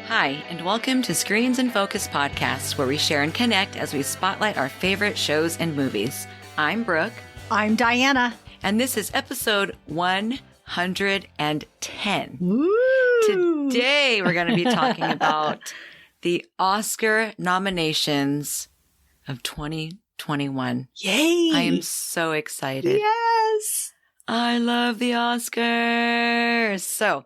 Hi, and welcome to Screens in Focus podcast, where we share and connect as we spotlight our favorite shows and movies. I'm Brooke. I'm Diana. And this is episode 110. Woo! Today, we're going to be talking about the Oscar nominations of 2021. Yay! I am so excited. Yes! I love the Oscars. So,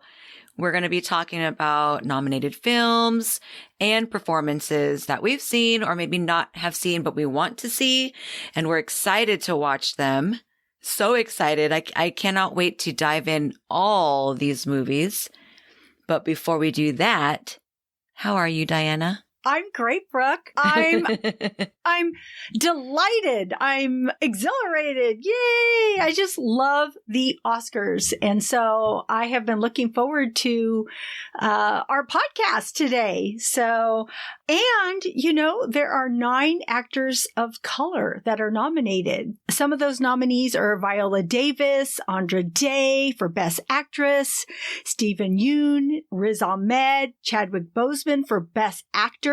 we're going to be talking about nominated films and performances that we've seen or maybe not have seen, but we want to see. And we're excited to watch them. So excited. I cannot wait to dive in all these movies. But before we do that, how are you, Diana? I'm great, Brooke. I'm delighted. I'm exhilarated. Yay! I just love the Oscars. And so I have been looking forward to our podcast today. And there are 9 actors of color that are nominated. Some of those nominees are Viola Davis, Andra Day for Best Actress, Stephen Yeun, Riz Ahmed, Chadwick Boseman for Best Actor,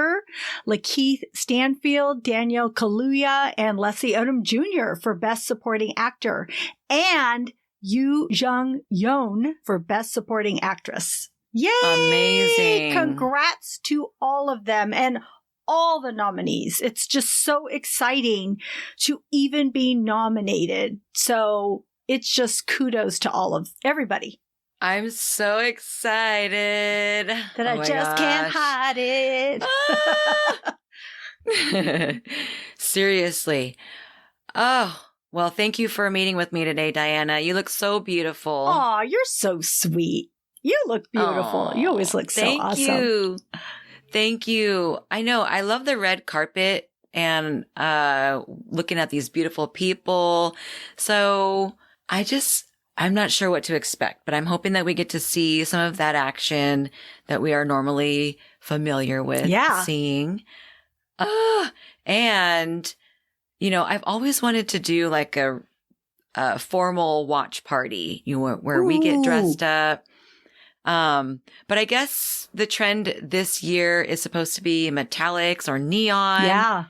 Lakeith Stanfield, Daniel Kaluuya, and Leslie Odom Jr. for Best Supporting Actor, and Yoo Jung-yeon for Best Supporting Actress. Yay! Amazing. Congrats to all of them and all the nominees. It's just so exciting to even be nominated. So it's just kudos to everybody. I'm so excited. That I just can't hide it. Seriously. Oh, well, thank you for meeting with me today, Diana. You look so beautiful. Oh, you're so sweet. You look beautiful. You always look so awesome. Thank you. I know. I love the red carpet and looking at these beautiful people. So I'm not sure what to expect, but I'm hoping that we get to see some of that action that we are normally familiar with seeing. And, I've always wanted to do like a formal watch party, where we get dressed up. But I guess the trend this year is supposed to be metallics or neon. Yeah.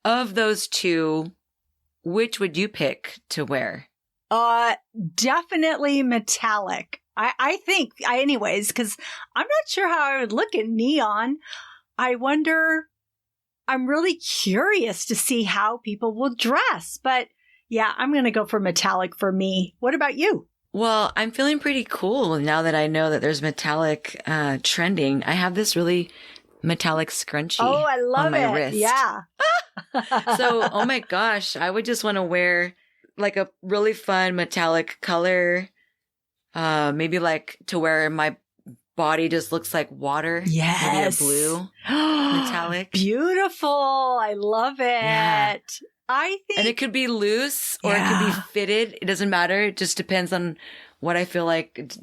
Of those two, which would you pick to wear? Definitely metallic. I think, anyways, because I'm not sure how I would look at neon. I'm really curious to see how people will dress. But yeah, I'm going to go for metallic for me. What about you? Well, I'm feeling pretty cool now that I know that there's metallic trending. I have this really metallic scrunchie on my wrist. Yeah. So, oh my gosh, I would just want to wear like a really fun metallic color. Maybe like to where my body just looks like water. Yes. Maybe a blue metallic. Beautiful. I love it. Yeah. I think. And it could be loose or it could be fitted. It doesn't matter. It just depends on what I feel like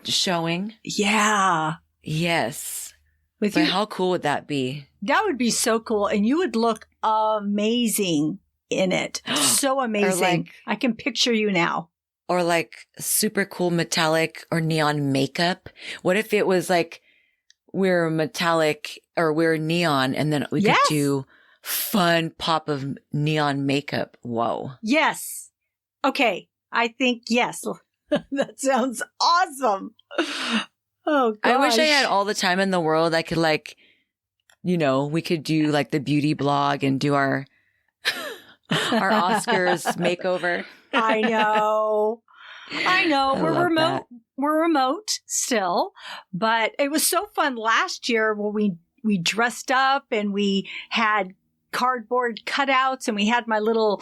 showing. Yeah. Yes. But how cool would that be? That would be so cool. And you would look amazing in it. So amazing. I can picture you now. Or like super cool metallic or neon makeup. What if it was like we're metallic or we're neon and then we could do fun pop of neon makeup? Whoa. Yes. Okay. I think yes. That sounds awesome. Oh, gosh. I wish I had all the time in the world. I could we could do like the beauty blog and do our Oscars makeover. I know. We're remote. We're remote still, but it was so fun last year when we dressed up and we had cardboard cutouts and we had my little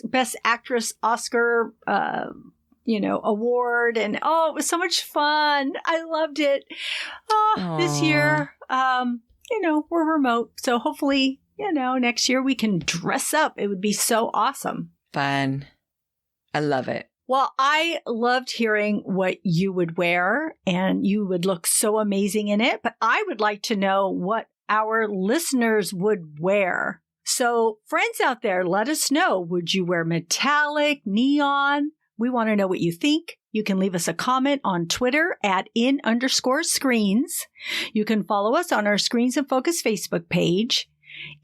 Best Actress Oscar, award. And it was so much fun. I loved it. This year, we're remote. So hopefully, next year we can dress up. It would be so awesome. Fun. I love it. Well, I loved hearing what you would wear, and you would look so amazing in it. But I would like to know what our listeners would wear. So friends out there, let us know. Would you wear metallic, neon? We want to know what you think. You can leave us a comment on Twitter at @in_screens. You can follow us on our Screens in Focus Facebook page,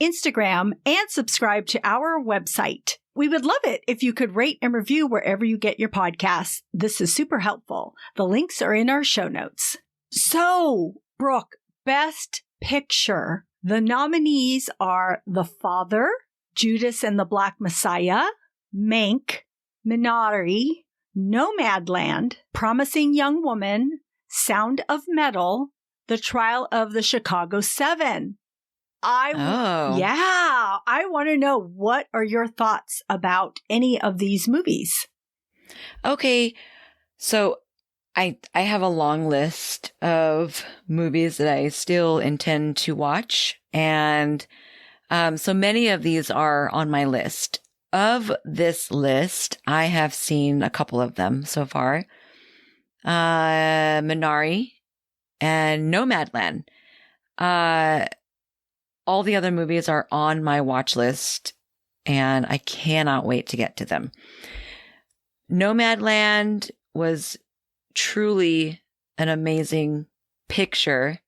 Instagram, and subscribe to our website. We would love it if you could rate and review wherever you get your podcasts. This is super helpful. The links are in our show notes. So, Brooke, Best Picture. The nominees are The Father, Judas and the Black Messiah, Mank, Minari, Nomadland, Promising Young Woman, Sound of Metal, The Trial of the Chicago 7. I want to know, what are your thoughts about any of these movies? Okay, so I have a long list of movies that I still intend to watch, and so many of these are on my list. Of this list, I have seen a couple of them so far. Minari and Nomadland. All the other movies are on my watch list, and I cannot wait to get to them. Nomadland was truly an amazing picture.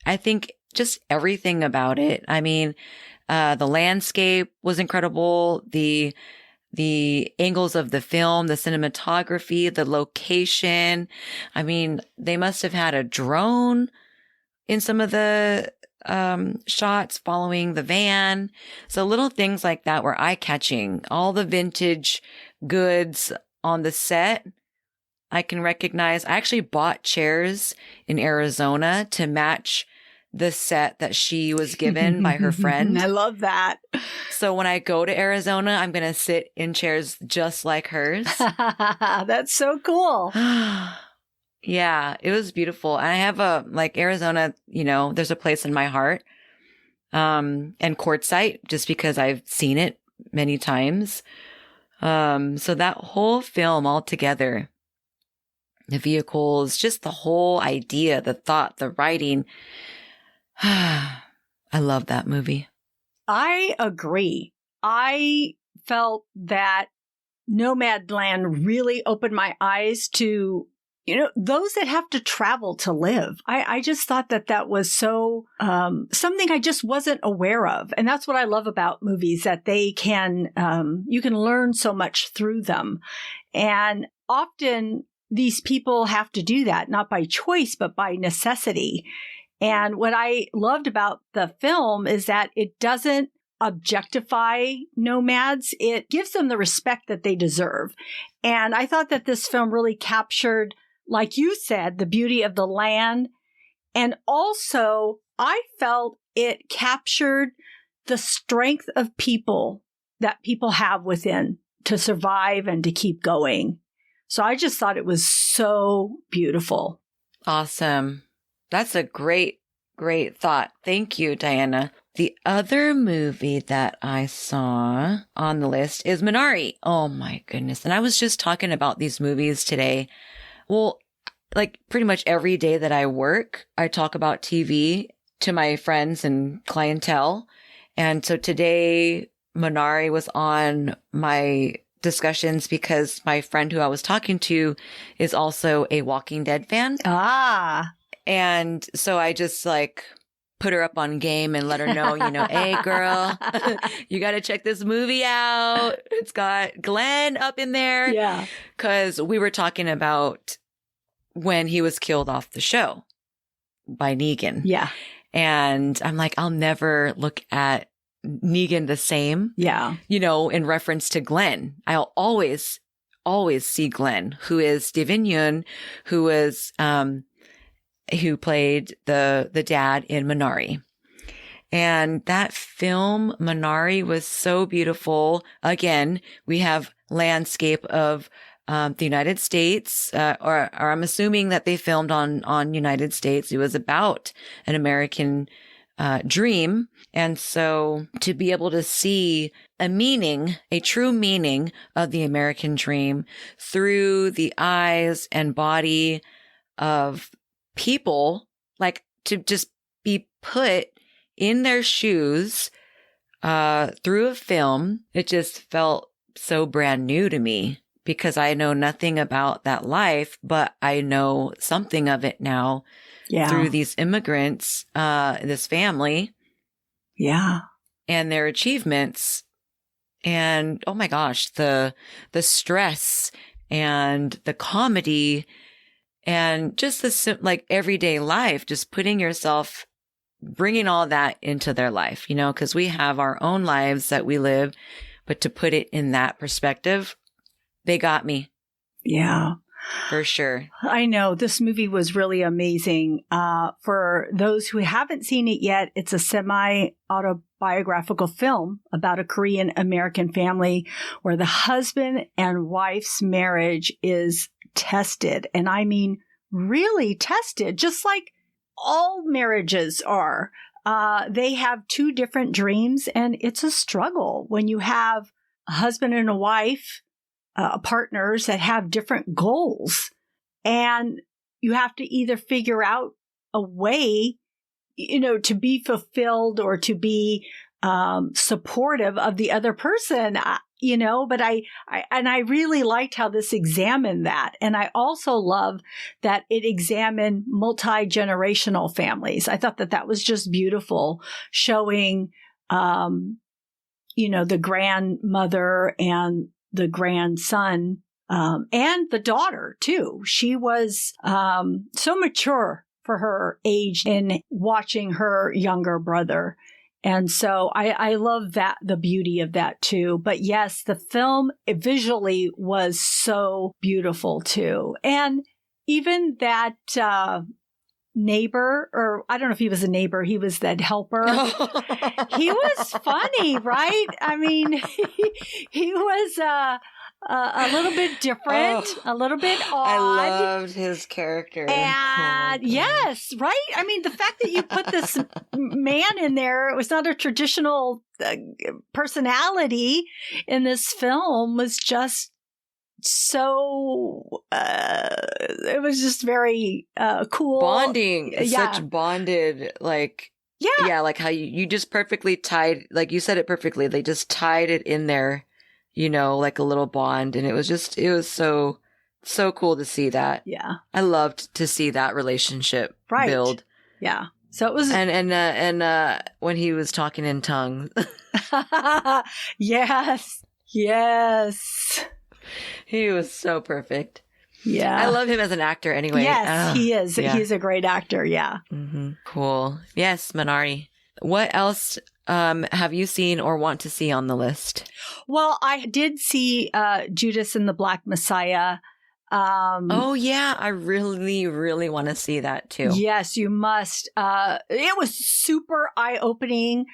I think just everything about it. I mean, the landscape was incredible. The angles of the film, the cinematography, the location. I mean, they must have had a drone in some of the shots following the van. So little things like that were eye-catching. All the vintage goods on the set, I can recognize. I actually bought chairs in Arizona to match the set that she was given by her friend. I love that. So when I go to Arizona, I'm going to sit in chairs just like hers. That's so cool. Yeah, it was beautiful. And I have Arizona, there's a place in my heart. And Quartzsite, just because I've seen it many times. So that whole film altogether, the vehicles, just the whole idea, the thought, the writing. I love that movie. I agree. I felt that Nomadland really opened my eyes to, those that have to travel to live. I just thought that was so, something I just wasn't aware of. And that's what I love about movies, that they can, you can learn so much through them. And often these people have to do that, not by choice, but by necessity. And what I loved about the film is that it doesn't objectify nomads. It gives them the respect that they deserve. And I thought that this film really captured, like you said, the beauty of the land. And also, I felt it captured the strength of people that people have within to survive and to keep going. So I just thought it was so beautiful. Awesome. That's a great thought. Thank you, Diana. The other movie that I saw on the list is Minari. Oh my goodness. And I was just talking about these movies today. Well, like pretty much every day that I work, I talk about TV to my friends and clientele. And so today, Minari was on my discussions because my friend who I was talking to is also a Walking Dead fan. And so I just put her up on game and let her know, hey girl, you got to check this movie out. It's got Glenn up in there. Yeah. 'Cause we were talking about when he was killed off the show by Negan. Yeah. And I'm like, I'll never look at Negan the same. Yeah. In reference to Glenn. I'll always see Glenn, who is Steven Yeun, who was, who played the dad in Minari. And that film, Minari, was so beautiful. Again, we have landscape of the United States, or I'm assuming that they filmed on United States. It was about an American dream. And so to be able to see a true meaning of the American dream through the eyes and body of people, to just be put in their shoes through a film, it just felt so brand new to me. because I know nothing about that life, but I know something of it now through these immigrants, this family. Yeah. And their achievements. And oh my gosh, the stress and the comedy and just the like everyday life, just putting yourself, bringing all that into their life, you know, because we have our own lives that we live, but to put it in that perspective, they got me. Yeah. For sure. I know this movie was really amazing. For those who haven't seen it yet, it's a semi-autobiographical film about a Korean American family where the husband and wife's marriage is tested. And I mean, really tested, just like all marriages are. They have two different dreams, and it's a struggle when you have a husband and a wife, partners that have different goals, and you have to either figure out a way, you know, to be fulfilled or to be supportive of the other person, you know. But I really liked how this examined that, and I also love that it examined multi-generational families. I thought that was just beautiful, showing, you know, the grandmother and the grandson, and the daughter too. She was so mature for her age in watching her younger brother. And so I love that, the beauty of that too. But yes, the film visually was so beautiful too. And even that neighbor, or I don't know if he was a neighbor, he was that helper. He was funny, right? I mean, he was a little bit different, a little bit odd. I loved his character. And yes, right? I mean, the fact that you put this man in there, it was not a traditional personality in this film, was just so it was just very cool, bonding. Such bonded, like like how you just perfectly tied, like you said it perfectly, they just tied it in there, you know, like a little bond. And it was so cool to see that. I loved to see that relationship build. So it was, and when he was talking in tongues. yes He was so perfect. Yeah. I love him as an actor anyway. Yes, he is. Yeah. He's a great actor. Yeah. Mm-hmm. Cool. Yes, Minari. What else have you seen or want to see on the list? Well, I did see Judas and the Black Messiah. Oh, yeah. I really, really want to see that too. Yes, you must. It was super eye-opening.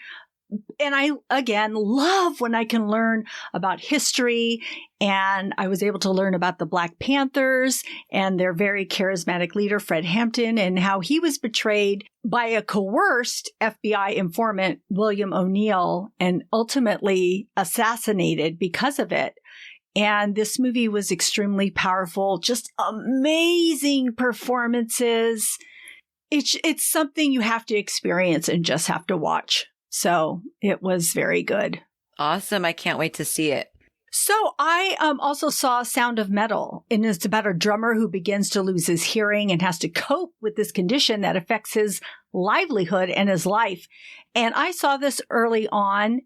And I, again, love when I can learn about history. And I was able to learn about the Black Panthers and their very charismatic leader, Fred Hampton, and how he was betrayed by a coerced FBI informant, William O'Neill, and ultimately assassinated because of it. And this movie was extremely powerful, just amazing performances. It's something you have to experience and just have to watch. So it was very good. Awesome. I can't wait to see it. So I also saw Sound of Metal, and it's about a drummer who begins to lose his hearing and has to cope with this condition that affects his livelihood and his life. And I saw this early on,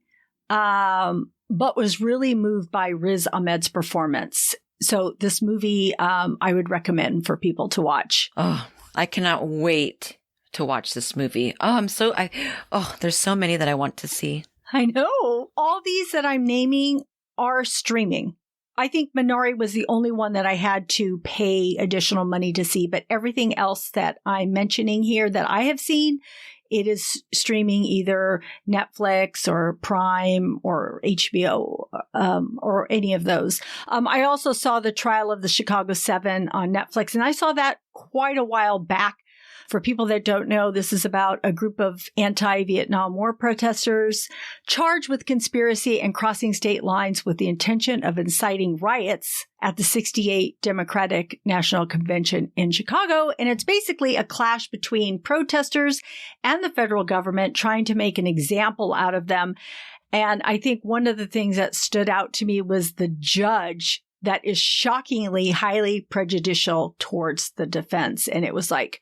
but was really moved by Riz Ahmed's performance. So this movie I would recommend for people to watch. Oh, I cannot wait to watch this movie. There's so many that I want to see. I know. All these that I'm naming are streaming. I think Minari was the only one that I had to pay additional money to see, but everything else that I'm mentioning here that I have seen, it is streaming either Netflix or Prime or HBO or any of those. I also saw The Trial of the Chicago 7 on Netflix, and I saw that quite a while back. For people that don't know, this is about a group of anti-Vietnam War protesters charged with conspiracy and crossing state lines with the intention of inciting riots at the 68 Democratic National Convention in Chicago. And it's basically a clash between protesters and the federal government trying to make an example out of them. And I think one of the things that stood out to me was the judge that is shockingly highly prejudicial towards the defense. And it was like,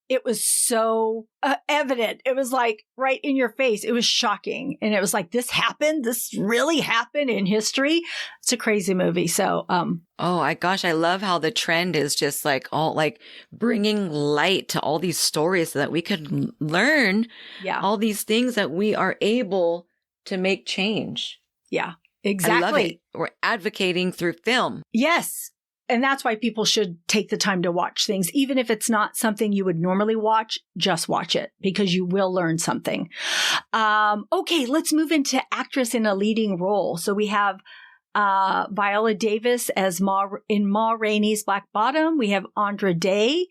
it was so evident. It was like right in your face. It was shocking. And it was like, this happened? This really happened in history? It's a crazy movie. So, oh my gosh, I love how the trend is just like all like bringing light to all these stories so that we could learn all these things that we are able to make change. Yeah, exactly. I love it. We're advocating through film. Yes. And that's why people should take the time to watch things. Even if it's not something you would normally watch, just watch it because you will learn something. Okay, let's move into actress in a leading role. So we have Viola Davis as in Ma Rainey's Black Bottom. We have Andra Day,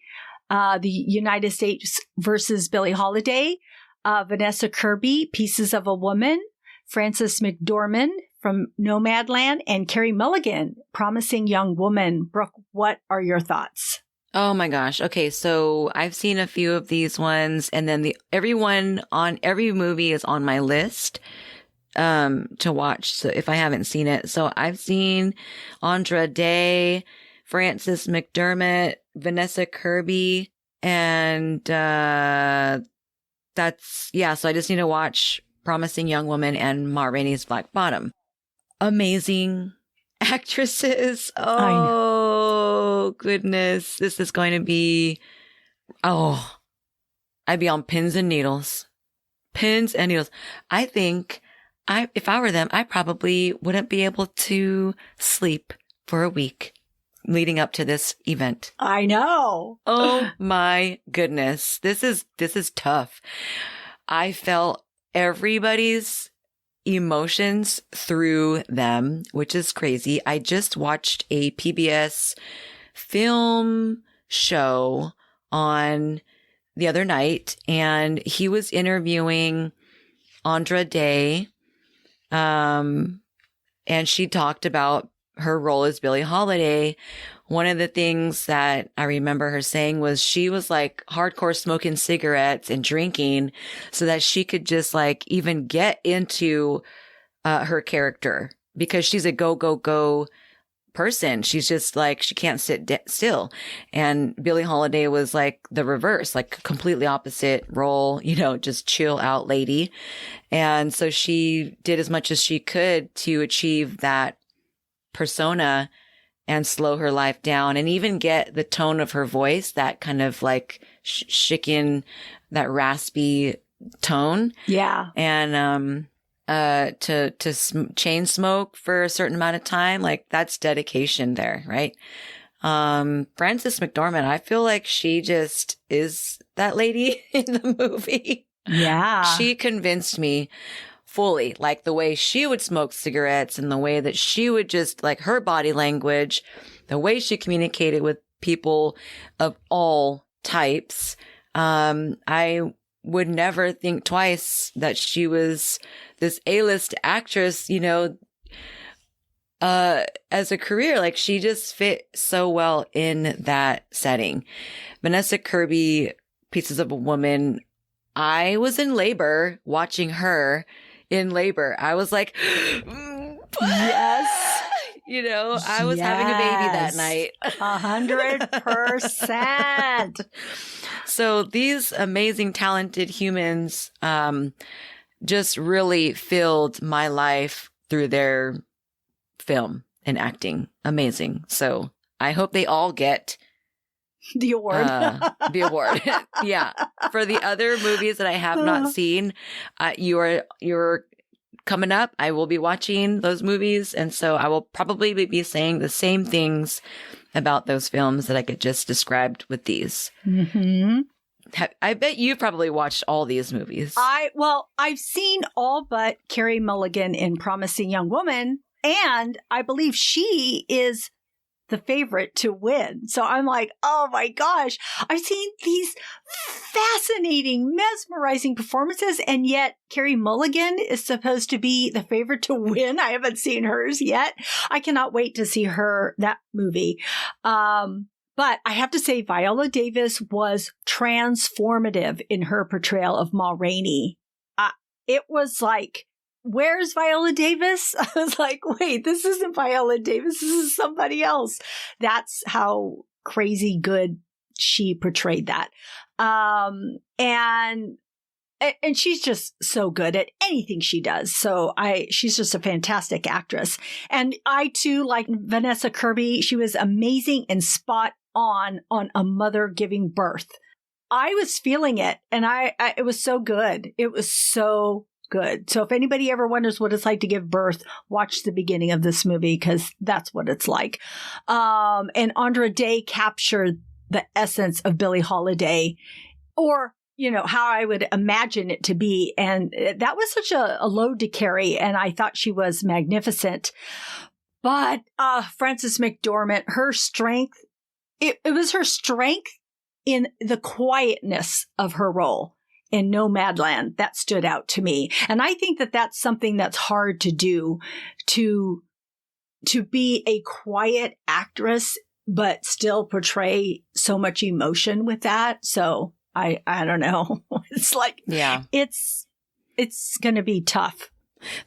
the United States versus Billie Holiday. Vanessa Kirby, Pieces of a Woman. Frances McDormand from Nomadland, and Carey Mulligan, Promising Young Woman. Brooke, what are your thoughts? Oh my gosh. Okay. So I've seen a few of these ones, and then everyone on every movie is on my list, to watch. So if I haven't seen it, so I've seen Andra Day, Frances McDormand, Vanessa Kirby, and, so I just need to watch Promising Young Woman and Ma Rainey's Black Bottom. Amazing actresses. Oh, goodness. This is going to be, I'd be on pins and needles. Pins and needles. I think if I were them, I probably wouldn't be able to sleep for a week leading up to this event. I know. Oh my goodness. This is tough. I felt everybody's emotions through them, which is crazy. I just watched a PBS film show on the other night, and he was interviewing Andra Day, and she talked about her role as Billie Holiday. One of the things that I remember her saying was she was like hardcore smoking cigarettes and drinking so that she could just like even get into her character, because she's a go person. She's just like, she can't sit still. And Billie Holiday was like the reverse, like completely opposite role, just chill out lady. And so she did as much as she could to achieve that persona and slow her life down, and even get the tone of her voice, that kind of like chicken, that raspy tone. Yeah. And, chain smoke for a certain amount of time, like that's dedication there, right? Frances McDormand, I feel like she just is that lady in the movie. Yeah. She convinced me fully, like the way she would smoke cigarettes and the way that she would just like her body language, the way she communicated with people of all types. I would never think twice that she was this A-list actress, as a career. Like she just fit so well in that setting. Vanessa Kirby, Pieces of a Woman. I was in labor watching her in labor. I was like, yes. I was having a baby that night. 100%. So these amazing, talented humans, just really filled my life through their film and acting. Amazing. So I hope they all get the award. The award. Yeah. For the other movies that I have not seen, you're coming up. I will be watching those movies. And so I will probably be saying the same things about those films that I could just described with these. Mm-hmm. I bet you probably watched all these movies. I've seen all but Carey Mulligan in Promising Young Woman, and I believe she is the favorite to win. So I'm like, oh my gosh, I've seen these fascinating, mesmerizing performances, and yet Carey Mulligan is supposed to be the favorite to win. I haven't seen hers yet. I cannot wait to see that movie. But I have to say, Viola Davis was transformative in her portrayal of Ma Rainey. It was like where's Viola Davis? I was like, wait, this isn't Viola Davis. This is somebody else. That's how crazy good she portrayed that. And she's just so good at anything she does. So she's just a fantastic actress. And I too, like Vanessa Kirby, she was amazing and spot on a mother giving birth. I was feeling it, and it was so good. It was so good. So if anybody ever wonders what it's like to give birth, watch the beginning of this movie, because that's what it's like. And Andra Day captured the essence of Billie Holiday, or how I would imagine it to be. And that was such a load to carry. And I thought she was magnificent. But Frances McDormand, her strength, it was her strength in the quietness of her role in Nomadland that stood out to me. And I think that that's something that's hard to do, to be a quiet actress, but still portray so much emotion with that. So I don't know. It's like, yeah, it's going to be tough.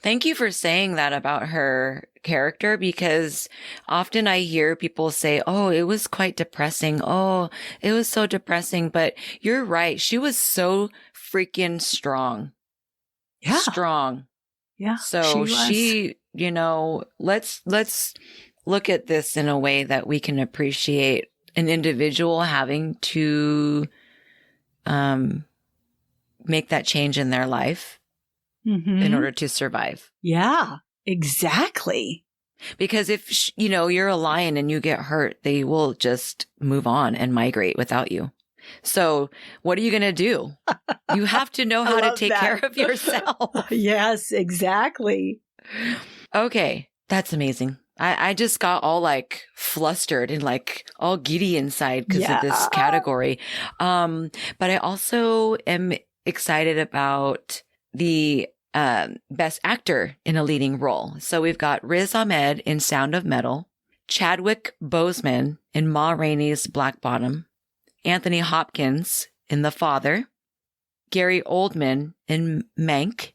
Thank you for saying that about her character, because often I hear people say, oh, it was quite depressing. Oh, it was so depressing. But you're right. She was so freaking strong. Yeah. Strong. Yeah. So she let's look at this in a way that we can appreciate an individual having to make that change in their life in order to survive. Yeah, exactly. Because if, you're a lion and you get hurt, they will just move on and migrate without you. So what are you going to do? You have to know how to take care of yourself. Yes, exactly. Okay. That's amazing. I just got all like flustered and like all giddy inside because of this category. But I also am excited about the best actor in a leading role. So we've got Riz Ahmed in Sound of Metal, Chadwick Boseman in Ma Rainey's Black Bottom, Anthony Hopkins in The Father, Gary Oldman in Mank,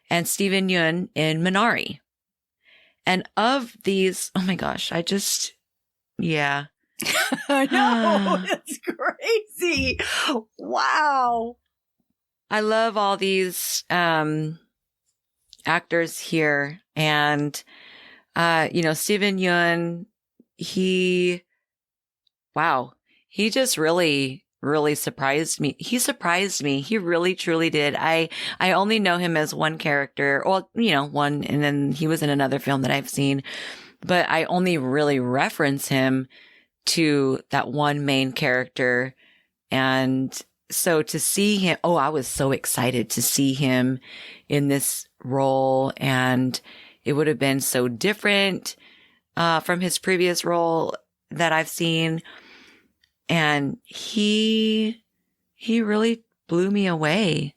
and Steven Yeun in Minari. And of these, oh my gosh, I know, it's crazy. Wow. I love all these actors here. And, Steven Yeun, he just really surprised me. He surprised me. He really, truly did. I only know him as one character. Well, one, and then he was in another film that I've seen, but I only really reference him to that one main character. And so to see him, I was so excited to see him in this role, and it would have been so different from his previous role that I've seen. And he really blew me away.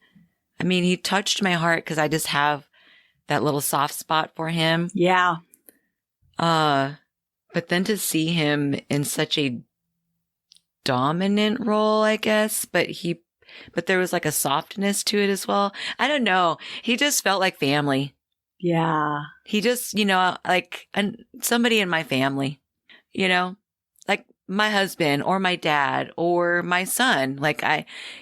I mean, he touched my heart because I just have that little soft spot for him. Yeah. But then to see him in such a dominant role, I guess, but there was like a softness to it as well. I don't know. He just felt like family. Yeah. He just, like somebody in my family, like my husband or my dad or my son. Like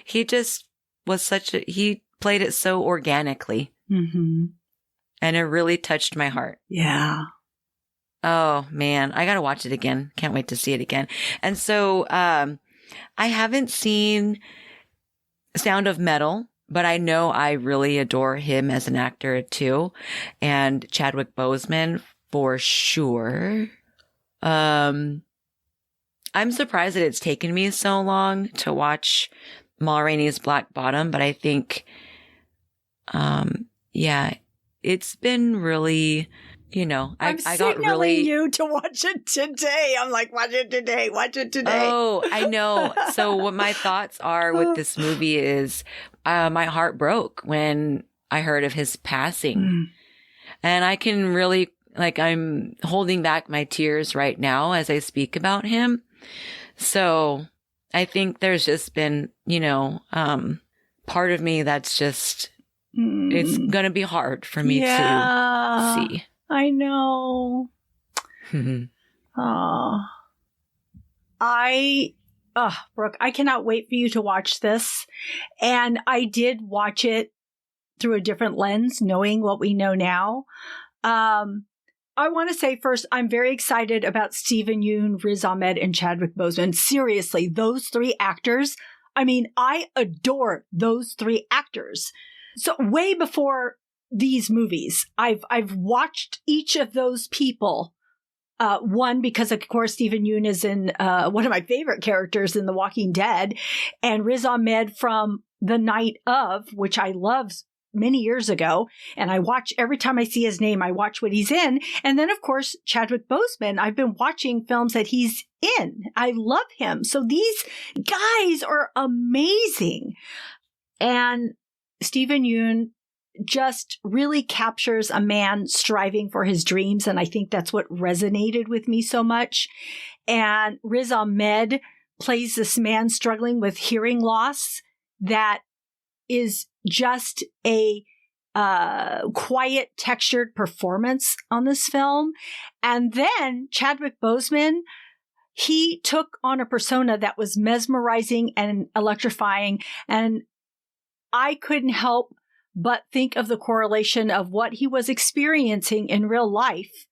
he just was he played it so organically. Mm-hmm. And it really touched my heart. Yeah. Oh man, I got to watch it again. Can't wait to see it again. And so, I haven't seen Sound of Metal, but I know I really adore him as an actor too. And Chadwick Boseman for sure. I'm surprised that it's taken me so long to watch Ma Rainey's Black Bottom, but I think, it's been really, I got really you to watch it today. I'm like, watch it today. Oh, I know. So what my thoughts are with this movie is, my heart broke when I heard of his passing. And I can really, I'm holding back my tears right now as I speak about him. So I think there's just been, part of me that's just It's going to be hard for me to see. I know. Brooke, I cannot wait for you to watch this. And I did watch it through a different lens, knowing what we know now. I want to say first, I'm very excited about Steven Yeun, Riz Ahmed, and Chadwick Boseman. Seriously, those three actors. I mean, I adore those three actors. So way before these movies, I've watched each of those people. One, because of course, Steven Yeun is in one of my favorite characters in The Walking Dead, and Riz Ahmed from The Night Of, which I loved many years ago. And I watch every time I see his name, I watch what he's in. And then, of course, Chadwick Boseman, I've been watching films that he's in. I love him. So these guys are amazing. And Steven Yeun just really captures a man striving for his dreams. And I think that's what resonated with me so much. And Riz Ahmed plays this man struggling with hearing loss that is just a quiet, textured performance on this film. And then Chadwick Boseman, he took on a persona that was mesmerizing and electrifying. And I couldn't help but think of the correlation of what he was experiencing in real life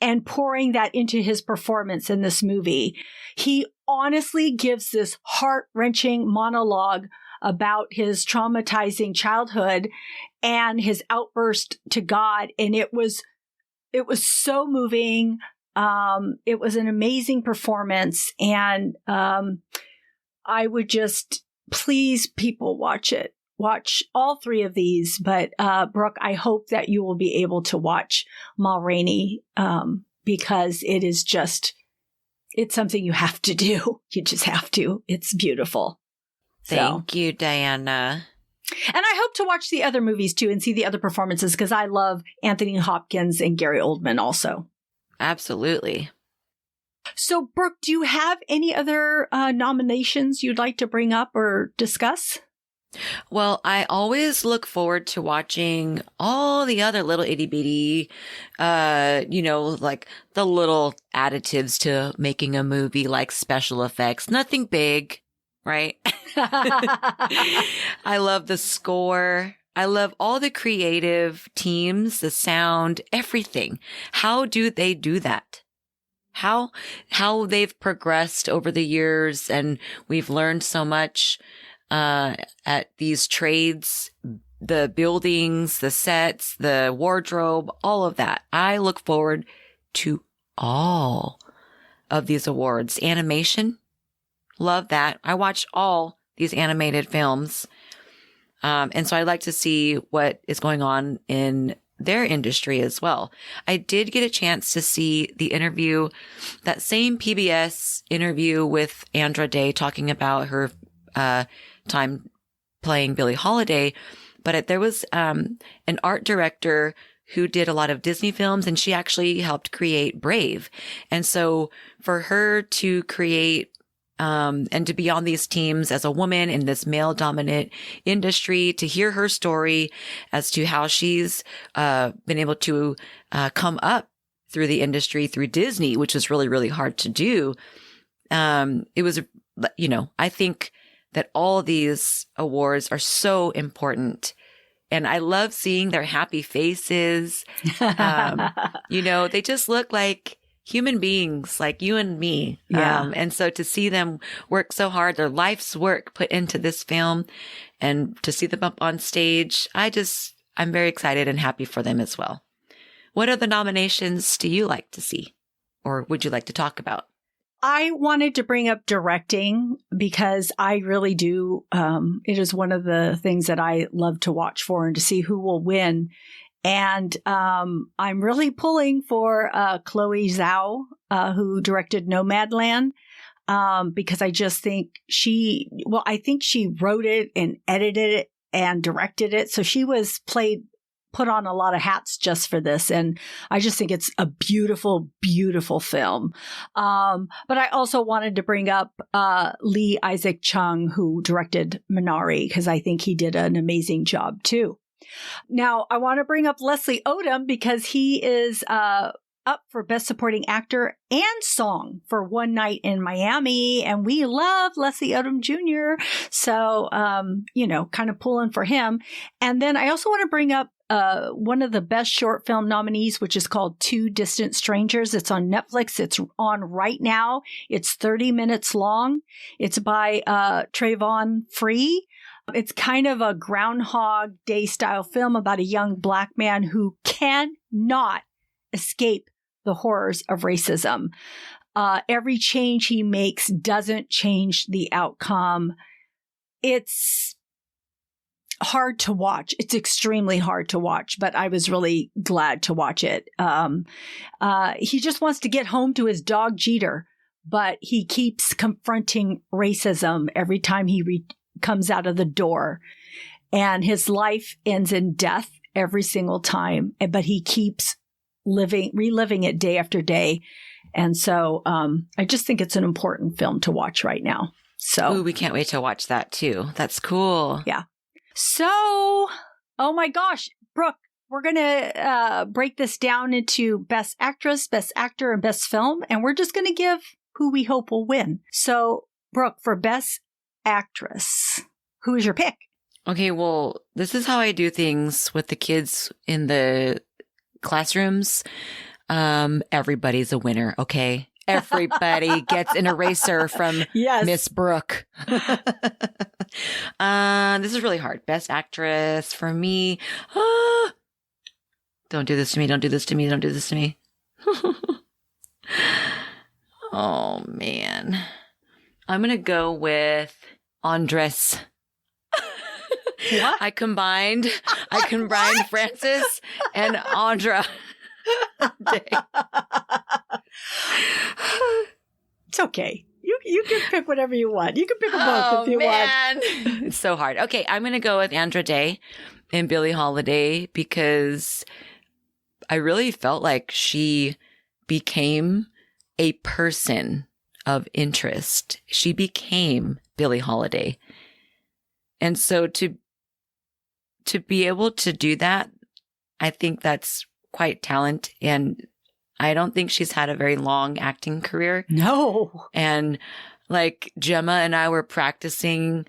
and pouring that into his performance in this movie. He honestly gives this heart-wrenching monologue about his traumatizing childhood and his outburst to God. And it was so moving. It was an amazing performance. And I would just, please, people, watch it. Watch all three of these. But Brooke, I hope that you will be able to watch Ma Rainey because it is just, it's something you have to do. You just have to. It's beautiful. Thank you, Diana. And I hope to watch the other movies too and see the other performances because I love Anthony Hopkins and Gary Oldman also. Absolutely. So, Brooke, do you have any other nominations you'd like to bring up or discuss? Well, I always look forward to watching all the other little itty bitty, like the little additives to making a movie, like special effects. Nothing big. Right? I love the score. I love all the creative teams, the sound, everything. How do they do that? How they've progressed over the years, and we've learned so much at these trades, the buildings, the sets, the wardrobe, all of that. I look forward to all of these awards. Animation. Love that. I watch all these animated films. And so I like to see what is going on in their industry as well. I did get a chance to see the interview, that same PBS interview with Andra Day talking about her time playing Billie Holiday. But there was an art director who did a lot of Disney films, and she actually helped create Brave. And so for her to create and to be on these teams as a woman in this male dominant industry, to hear her story as to how she's been able to come up through the industry through Disney, which is really, really hard to do. It was, I think that all these awards are so important. And I love seeing their happy faces. They just look like human beings like you and me. Yeah. And so to see them work so hard, their life's work put into this film, and to see them up on stage, I'm very excited and happy for them as well. What other nominations do you like to see, or would you like to talk about? I wanted to bring up directing because I really do. It is one of the things that I love to watch for and to see who will win. And I'm really pulling for Chloe Zhao, who directed Nomadland, because I just think I think she wrote it and edited it and directed it. So she put on a lot of hats just for this. And I just think it's a beautiful, beautiful film. But I also wanted to bring up Lee Isaac Chung, who directed Minari, because I think he did an amazing job too. Now, I want to bring up Leslie Odom because he is up for Best Supporting Actor and Song for One Night in Miami. And we love Leslie Odom Jr. So, kind of pulling for him. And then I also want to bring up one of the best short film nominees, which is called Two Distant Strangers. It's on Netflix. It's on right now. It's 30 minutes long. It's by Trayvon Free. It's kind of a Groundhog Day style film about a young Black man who cannot escape the horrors of racism. Every change he makes doesn't change the outcome. It's hard to watch. It's extremely hard to watch, but I was really glad to watch it. He just wants to get home to his dog Jeter, but he keeps confronting racism every time he comes out of the door. And his life ends in death every single time, but he keeps reliving it day after day. And so I just think it's an important film to watch right now. So Ooh, we can't wait to watch that too. That's cool. Yeah. So, oh my gosh, Brooke, we're going to break this down into Best Actress, Best Actor, and Best Film. And we're just going to give who we hope will win. So, Brooke, for Best Actress, who is your pick? Okay, well, this is how I do things with the kids in the classrooms. Everybody's a winner, okay? Everybody gets an eraser from Miss Brooke. This is really hard. Best Actress for me. Don't do this to me. Don't do this to me. Don't do this to me. Oh, man. I'm going to go with Andres. What? I combined Francis and Andra. It's okay. You can pick whatever you want. You can pick them both if you want. It's so hard. Okay, I'm going to go with Andra Day and Billie Holiday because I really felt like she became a person of interest. She became Billie Holiday. And so to be able to do that, I think that's quite talent. And I don't think she's had a very long acting career. No. And like Gemma and I were practicing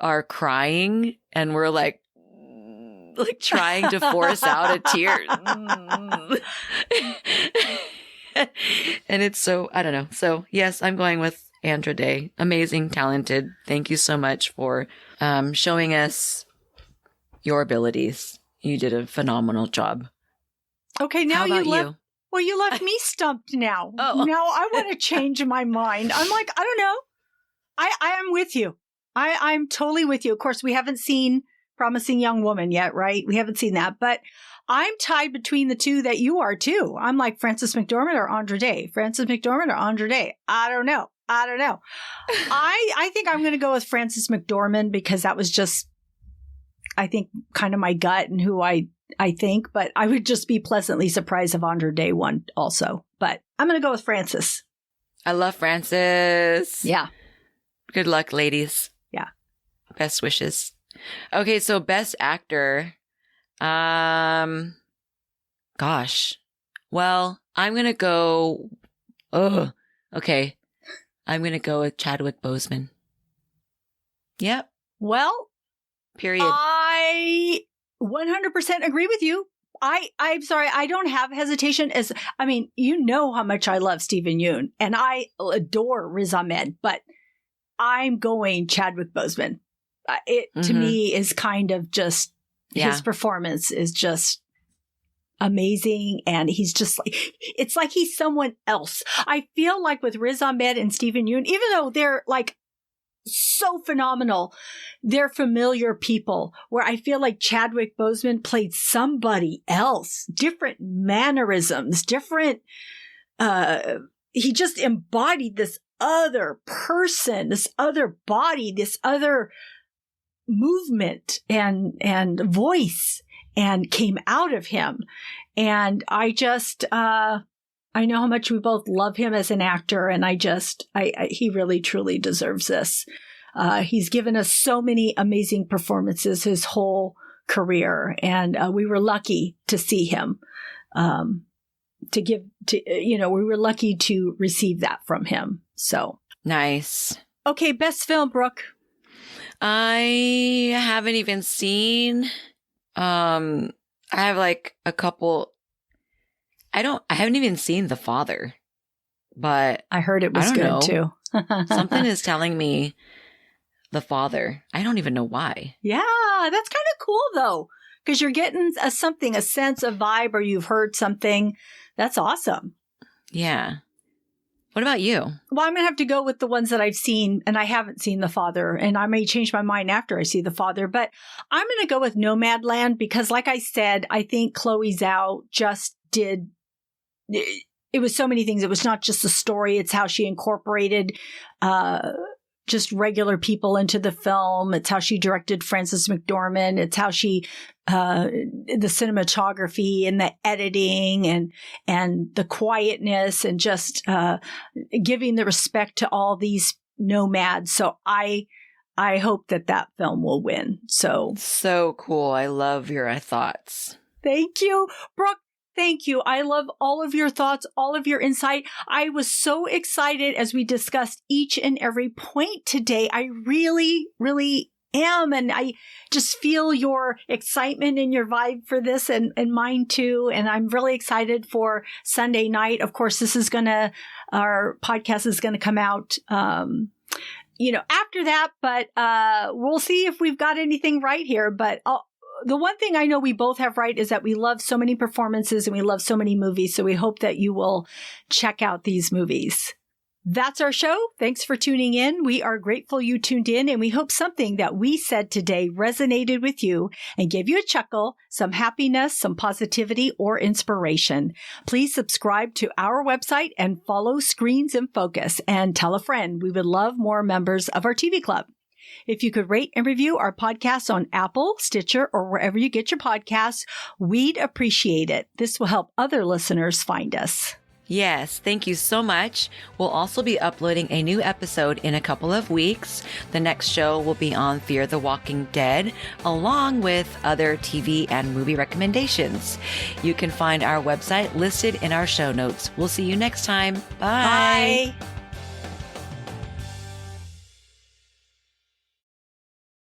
our crying and we're like trying to force out a tear. And it's so, I don't know. So yes, I'm going with Andra Day. Amazing, talented. Thank you so much for showing us your abilities. You did a phenomenal job. Okay, now you left me stumped now. Oh. Now I want to change my mind. I'm like, I don't know. I am with you. I'm totally with you. Of course, we haven't seen Promising Young Woman yet, right? We haven't seen that, but I'm tied between the two that you are too. I'm like Frances McDormand or Andra Day. Frances McDormand or Andra Day. I don't know. I think I'm going to go with Frances McDormand because that was just, I think, kind of my gut and who I think, but I would just be pleasantly surprised if Andra Day won also. But I'm going to go with Frances. I love Frances. Yeah. Good luck, ladies. Yeah. Best wishes. Okay, so Best Actor. Gosh. Well, I'm going to go. Oh, okay. I'm going to go with Chadwick Boseman. Yep. Well, period. I 100% agree with you. I'm sorry. I don't have hesitation you know how much I love Stephen Yeun and I adore Riz Ahmed, but I'm going Chadwick Boseman. To me is kind of just, his performance is just amazing. And he's just like, it's like he's someone else. I feel like with Riz Ahmed and Stephen Yeun, even though they're like so phenomenal, they're familiar people, where I feel like Chadwick Boseman played somebody else, different mannerisms, different, he just embodied this other person, this other body, this other movement and voice, and came out of him. And I just, I know how much we both love him as an actor, and he really truly deserves this. He's given us so many amazing performances his whole career. And we were lucky to see him, we were lucky to receive that from him. So nice. Okay, best film, Brooke. I haven't even seen, I have like a couple, I haven't even seen The Father, but I heard it was good too. Something is telling me The Father. I don't even know why. Yeah, that's kind of cool though, because you're getting a sense, a vibe, or you've heard something. That's awesome. Yeah. What about you? Well, I'm going to have to go with the ones that I've seen, and I haven't seen The Father, and I may change my mind after I see The Father, but I'm going to go with Nomadland because, like I said, I think Chloe Zhao just did, it was so many things. It was not just the story, it's how she incorporated just regular people into the film. It's how she directed Frances McDormand. It's how she, the cinematography and the editing and the quietness and just giving the respect to all these nomads. So I hope that film will win. So cool. I love your thoughts. Thank you, Brooke. Thank you. I love all of your thoughts, all of your insight. I was so excited as we discussed each and every point today. I really, really am. And I just feel your excitement and your vibe for this and mine too. And I'm really excited for Sunday night. Of course, our podcast is going to come out, after that, but we'll see if we've got anything right here. But the one thing I know we both have right is that we love so many performances and we love so many movies. So we hope that you will check out these movies. That's our show. Thanks for tuning in. We are grateful you tuned in, and we hope something that we said today resonated with you and gave you a chuckle, some happiness, some positivity, or inspiration. Please subscribe to our website and follow Screens in Focus, and tell a friend. We would love more members of our TV club. If you could rate and review our podcast on Apple, Stitcher, or wherever you get your podcasts, we'd appreciate it. This will help other listeners find us. Yes, thank you so much. We'll also be uploading a new episode in a couple of weeks. The next show will be on Fear the Walking Dead, along with other TV and movie recommendations. You can find our website listed in our show notes. We'll see you next time. Bye. Bye.